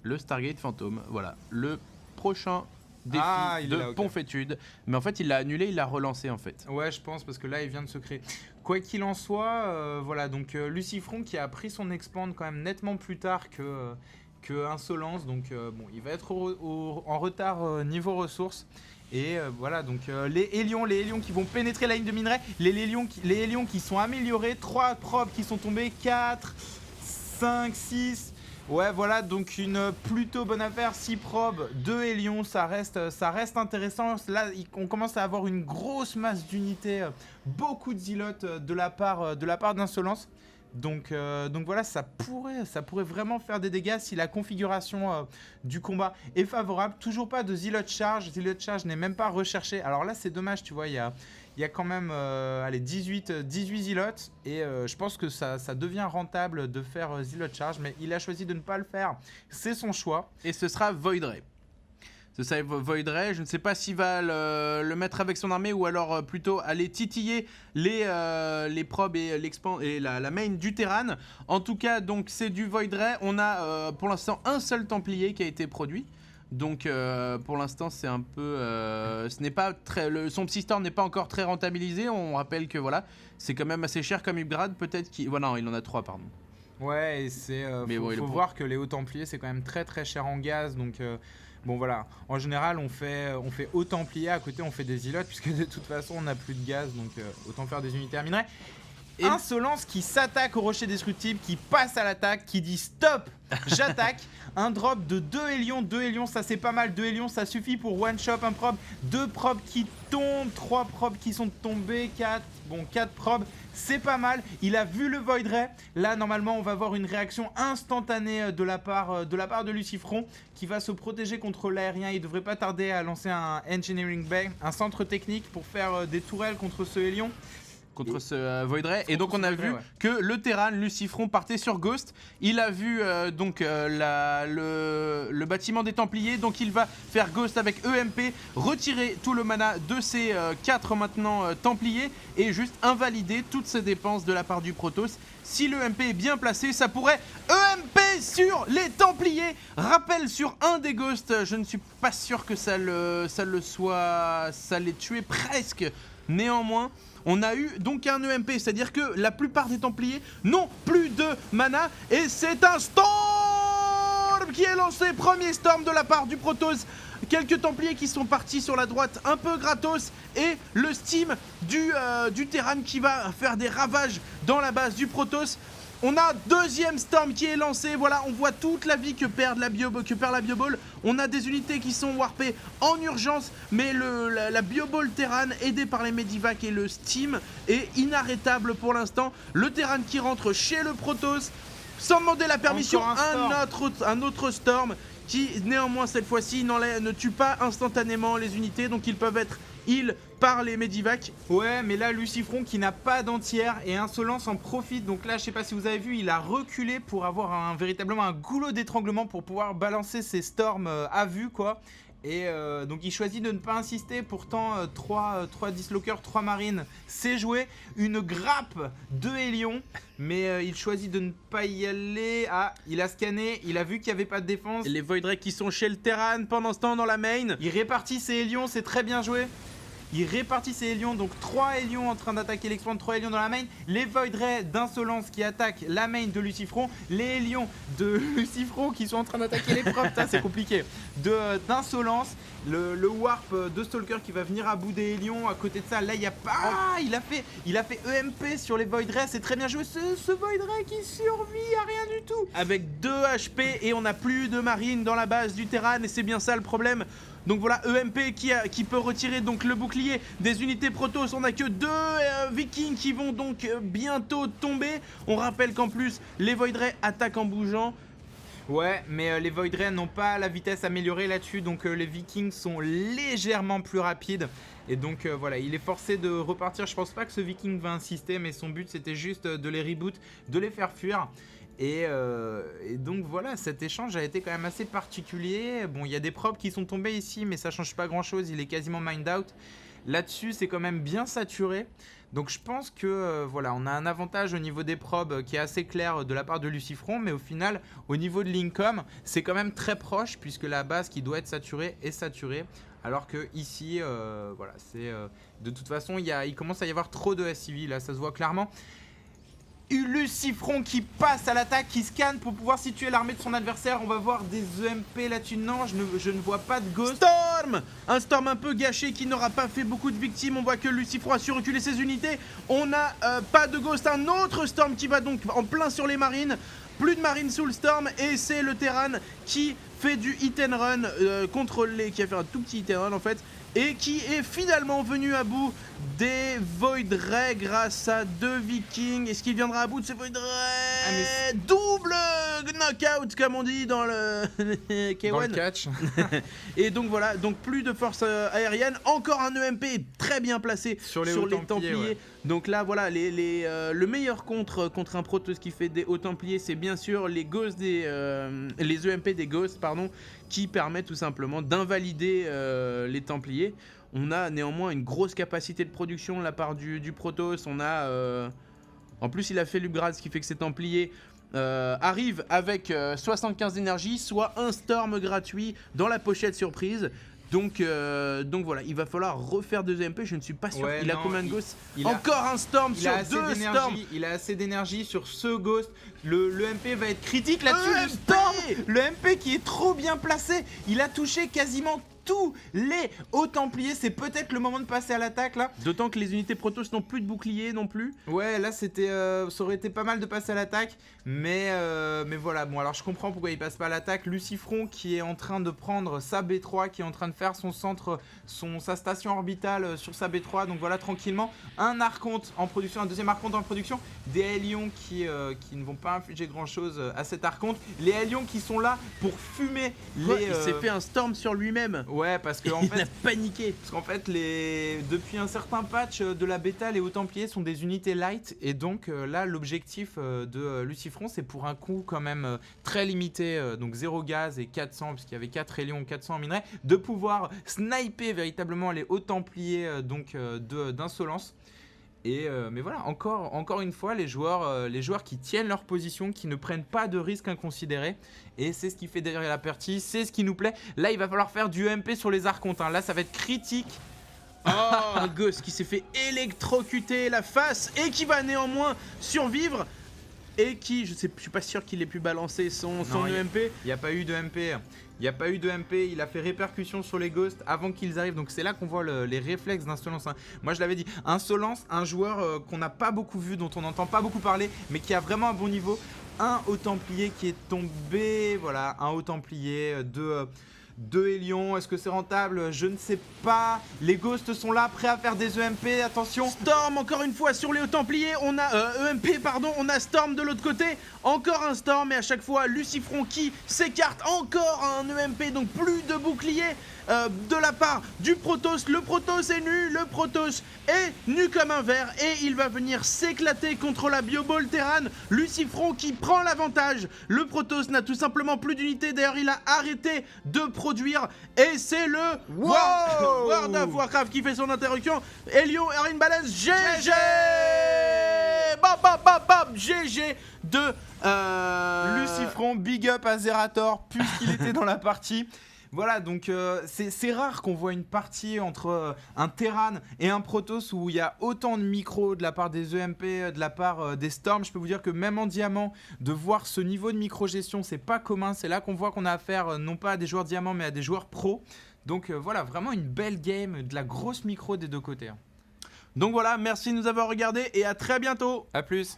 le Stargate Phantom. Voilà, le prochain défi il de est là, ok. Ponfétude. Mais en fait, il l'a annulé, il l'a relancé en fait. Ouais, je pense, parce que là, il vient de se créer. Quoi qu'il en soit, voilà, donc Lucifron qui a pris son expand quand même nettement plus tard que Insolence, donc bon, il va être en retard niveau ressources. Et voilà, donc les Hélions qui vont pénétrer la ligne de minerai, les Hélions qui sont améliorés, 3 probes qui sont tombés, 4, 5, 6. Ouais, voilà, donc une plutôt bonne affaire. 6 probes, 2 Hélions, ça reste intéressant. Là, on commence à avoir une grosse masse d'unités, beaucoup de zilotes de la part d'Insolence. Donc voilà, ça pourrait vraiment faire des dégâts si la configuration du combat est favorable. Toujours pas de Zealot Charge. Zealot Charge n'est même pas recherché. Alors là, c'est dommage, tu vois, il y a quand même 18 Zealots. Et je pense que ça devient rentable de faire Zealot Charge. Mais il a choisi de ne pas le faire. C'est son choix. Et ce sera Void Ray. Ce sera Void Ray, je ne sais pas s'il va le mettre avec son armée ou alors plutôt aller titiller les probes et la main du Terran. En tout cas, donc c'est du Void Ray. On a pour l'instant un seul Templier qui a été produit. Donc pour l'instant c'est un peu, ce n'est pas très, son Psy-Storm n'est pas encore très rentabilisé. On rappelle que voilà, c'est quand même assez cher comme upgrade. Peut-être qu'il, voilà, non, il en a 3 pardon. Ouais, et c'est faut voir que les hauts templiers c'est quand même très très cher en gaz, donc bon voilà. En général, on fait hauts templiers, à côté on fait des Zealots puisque de toute façon on n'a plus de gaz, donc autant faire des unités à minerai. Et Insolence qui s'attaque au rocher destructible, qui passe à l'attaque, qui dit stop, j'attaque. Un drop de 2 Hélions, ça c'est pas mal. 2 Hélions, ça suffit pour one shot un probe. 2 probes qui tombent, 3 probes qui sont tombées, 4 probes, c'est pas mal. Il a vu le Void Ray. Là, normalement, on va avoir une réaction instantanée de la part de Lucifron qui va se protéger contre l'aérien. Il devrait pas tarder à lancer un Engineering Bay, un centre technique pour faire des tourelles contre ce Hélion. Contre ce Void Ray. Et donc on a vu que le Terran, Lucifron, partait sur Ghost. Il a vu le bâtiment des Templiers. Donc il va faire Ghost avec EMP, retirer tout le mana de ces 4 maintenant Templiers et juste invalider toutes ces dépenses de la part du Protoss. Si l'EMP est bien placé, ça pourrait EMP sur les Templiers. Rappel sur un des Ghosts, je ne suis pas sûr que ça l'ait tué presque. Néanmoins, on a eu donc un EMP, c'est-à-dire que la plupart des Templiers n'ont plus de mana. Et c'est un Storm qui est lancé, premier Storm de la part du Protoss. Quelques Templiers qui sont partis sur la droite un peu gratos. Et le Steam du Terran qui va faire des ravages dans la base du Protoss. On a deuxième Storm qui est lancé, voilà, on voit toute la vie que perd la Bioball. On a des unités qui sont warpées en urgence, mais la Bioball Terran, aidée par les Medivac et le Steam, est inarrêtable pour l'instant. Le Terran qui rentre chez le Protoss, sans demander la permission, un autre Storm, qui néanmoins cette fois-ci ne tue pas instantanément les unités, donc ils peuvent être heal par les Medivac. Ouais, mais là Lucifron qui n'a pas d'entière et Insolence en profite. Donc là, je sais pas si vous avez vu, il a reculé pour avoir véritablement un goulot d'étranglement pour pouvoir balancer ses Storms à vue, quoi. Et donc il choisit de ne pas insister. Pourtant 3 Dislockers, 3 Marines, c'est joué. Une grappe de Hélions, mais il choisit de ne pas y aller. Ah, il a scanné, il a vu qu'il n'y avait pas de défense. Et les Void Ray qui sont chez le Terran pendant ce temps dans la main. Il répartit ses Hélions, c'est très bien joué. Il répartit ses Hélions, donc 3 Hélions en train d'attaquer l'expand, 3 Hélions dans la main. Les Void Ray d'Insolence qui attaquent la main de Lucifron. Les Hélions de Lucifron qui sont en train d'attaquer les probes, ça c'est compliqué. D'Insolence. Le Warp de Stalker qui va venir à bout des Hélions. À côté de ça, là il y a pas... Ah, il a fait EMP sur les Void Ray, c'est très bien joué. Ce Void Ray qui survit à rien du tout. Avec 2 HP et on n'a plus de marine dans la base du Terran et c'est bien ça le problème. Donc voilà, EMP qui peut retirer donc le bouclier des unités Protoss. On n'a que 2 Vikings qui vont donc bientôt tomber. On rappelle qu'en plus, les Void Ray attaquent en bougeant. Ouais, mais les Void Ray n'ont pas la vitesse améliorée là-dessus. Donc les Vikings sont légèrement plus rapides. Et donc voilà, il est forcé de repartir. Je pense pas que ce Viking va insister, mais son but c'était juste de les reboot, de les faire fuir. Et donc voilà, cet échange a été quand même assez particulier. Bon, il y a des probes qui sont tombés ici, mais ça change pas grand chose, il est quasiment mind out. là-dessus, c'est quand même bien saturé. Donc je pense que voilà, on a un avantage au niveau des probes qui est assez clair de la part de Lucifron, mais au final, au niveau de Linkom, c'est quand même très proche puisque la base qui doit être saturée est saturée. Alors que ici, voilà, c'est de toute façon, il commence à y avoir trop de SCV, là, ça se voit clairement. Lucifron qui passe à l'attaque, qui scanne pour pouvoir situer l'armée de son adversaire. On va voir des EMP là-dessus. Non, je ne vois pas de Ghost. Storm! Un Storm un peu gâché qui n'aura pas fait beaucoup de victimes. On voit que Lucifron a su reculer ses unités. On n'a pas de Ghost. Un autre Storm qui va donc en plein sur les marines. Plus de marines sous le Storm. Et c'est le Terran qui fait du hit and run contre les... qui a fait un tout petit hit and run en fait. Et qui est finalement venu à bout des Void Ray grâce à 2 Vikings. Est-ce qu'il viendra à bout de ces Void Ray? Double knockout comme on dit dans le K1. Dans le catch. Et donc voilà, donc plus de force aérienne. Encore un EMP très bien placé sur les Templiers. Ouais. Donc là voilà, le meilleur contre un Protoss qui fait des hauts Templiers, c'est bien sûr les Ghosts les EMP des Ghosts, pardon, qui permettent tout simplement d'invalider les Templiers. On a néanmoins une grosse capacité de production de la part du Protoss. On a en plus il a fait l'upgrade, ce qui fait que ces Templiers arrivent avec 75 d'énergie, soit un Storm gratuit dans la pochette surprise. Donc voilà, il va falloir refaire 2 EMP, je ne suis pas sûr. Ouais, il a combien de Ghosts? Encore un Storm sur 2 Storms. Il a assez d'énergie sur ce Ghost. Le MP va être critique là-dessus. Le Storm, le MP qui est trop bien placé. Il a touché quasiment tous les hauts Templiers. C'est peut-être le moment de passer à l'attaque là. D'autant que les unités Protoss n'ont plus de bouclier non plus. Ouais, là c'était, ça aurait été pas mal de passer à l'attaque. Mais voilà, bon alors je comprends pourquoi il passe pas à l'attaque. Lucifron qui est en train de prendre sa B3, qui est en train de faire son centre, sa station orbitale sur sa B3. Donc voilà, tranquillement, un archonte en production, un deuxième archonte en production. Des Hélions qui ne vont pas infliger grand chose à cet archonte. Les Hélions qui sont là pour fumer les... Il s'est fait un Storm sur lui-même. Ouais, parce que en il fait, a paniqué. Parce qu'en fait, depuis un certain patch de la bêta, les hauts Templiers sont des unités light. Et donc là, l'objectif de Lucifron, c'est pour un coût quand même très limité, donc 0 gaz et 400, puisqu'il y avait 4 Hélions, 400 en minerais, de pouvoir sniper véritablement les hauts Templiers d'insolence. Mais voilà, encore une fois, les joueurs qui tiennent leur position, qui ne prennent pas de risques inconsidérés. Et c'est ce qui fait derrière la partie, c'est ce qui nous plaît. Là, il va falloir faire du MP sur les archontes. Là, ça va être critique. Un Ghost qui s'est fait électrocuter la face et qui va néanmoins survivre. Et qui, je suis pas sûr qu'il ait pu balancer son EMP. Il n'y a pas eu de MP. Il n'y a pas eu de MP, il a fait répercussion sur les Ghosts avant qu'ils arrivent. Donc c'est là qu'on voit les réflexes d'Insolence. Moi je l'avais dit, Insolence, un joueur qu'on n'a pas beaucoup vu, dont on n'entend pas beaucoup parler, mais qui a vraiment un bon niveau. Un haut Templier qui est tombé, voilà, un haut Templier, deux Hélions, est-ce que c'est rentable? Je ne sais pas. Les Ghosts sont là, prêts à faire des EMP, attention. Storm, encore une fois, sur les hauts Templiers, on a EMP, pardon, on a Storm de l'autre côté. Encore un Storm, et à chaque fois, Lucifron qui s'écarte. Encore un EMP, donc plus de boucliers de la part du Protoss. Le Protoss est nu, le Protoss est nu comme un verre, et il va venir s'éclater contre la Bioball Terran. Lucifron qui prend l'avantage. Le Protoss n'a tout simplement plus d'unité, d'ailleurs il a arrêté de produire, et c'est le World of Warcraft qui fait son interruption. Helio, Erin Balance, GG bam, GG de Lucifron, big up à Zerator, puisqu'il était dans la partie. Voilà, donc c'est rare qu'on voit une partie entre un Terran et un Protoss où il y a autant de micros de la part des EMP, de la part des Storms. Je peux vous dire que même en diamant, de voir ce niveau de micro-gestion, c'est pas commun. C'est là qu'on voit qu'on a affaire non pas à des joueurs diamants, mais à des joueurs pro. Donc voilà, vraiment une belle game, de la grosse micro des deux côtés. Donc voilà, merci de nous avoir regardés et à très bientôt. A plus.